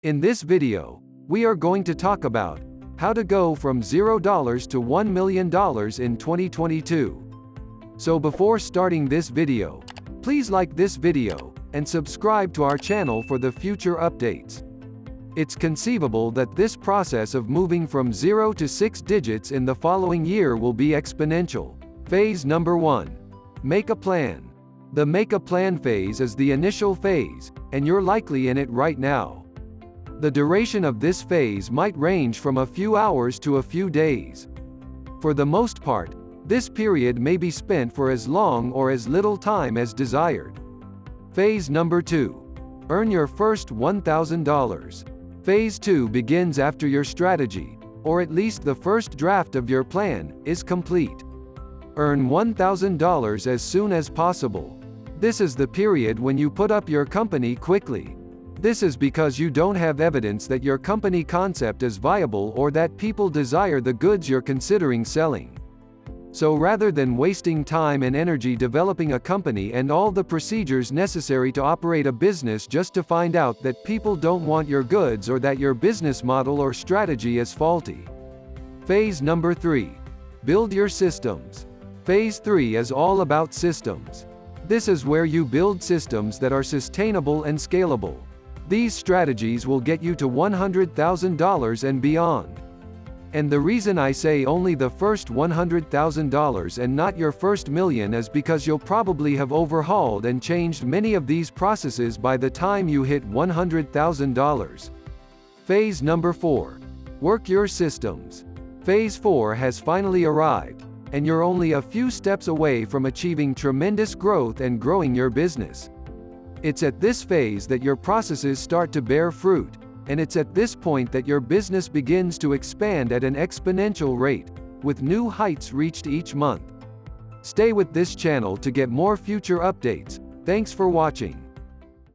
In this video, we are going to talk about how to go from $0 to $1 million in 2022. So before starting this video, please like this video and subscribe to our channel for the future updates. It's conceivable that this process of moving from 0 to 6 digits in the following year will be exponential. Phase number 1. Make a plan. The make a plan phase is the initial phase, and you're likely in it right now. The duration of this phase might range from a few hours to a few days. For the most part, this period may be spent for as long or as little time as desired. Phase number 2. Earn your first $1,000. Phase 2 begins after your strategy, or at least the first draft of your plan, is complete. Earn $1,000 as soon as possible. This is the period when you put up your company quickly. This is because you don't have evidence that your company concept is viable or that people desire the goods you're considering selling. So rather than wasting time and energy developing a company and all the procedures necessary to operate a business just to find out that people don't want your goods or that your business model or strategy is faulty. Phase number 3. Build your systems. Phase 3 is all about systems. This is where you build systems that are sustainable and scalable. These strategies will get you to $100,000 and beyond. And the reason I say only the first $100,000 and not your first million is because you'll probably have overhauled and changed many of these processes by the time you hit $100,000. Phase number 4. Work your systems. Phase 4 has finally arrived, and you're only a few steps away from achieving tremendous growth and growing your business. It's at this phase that your processes start to bear fruit, and it's at this point that your business begins to expand at an exponential rate, with new heights reached each month. Stay with this channel to get more future updates. Thanks for watching.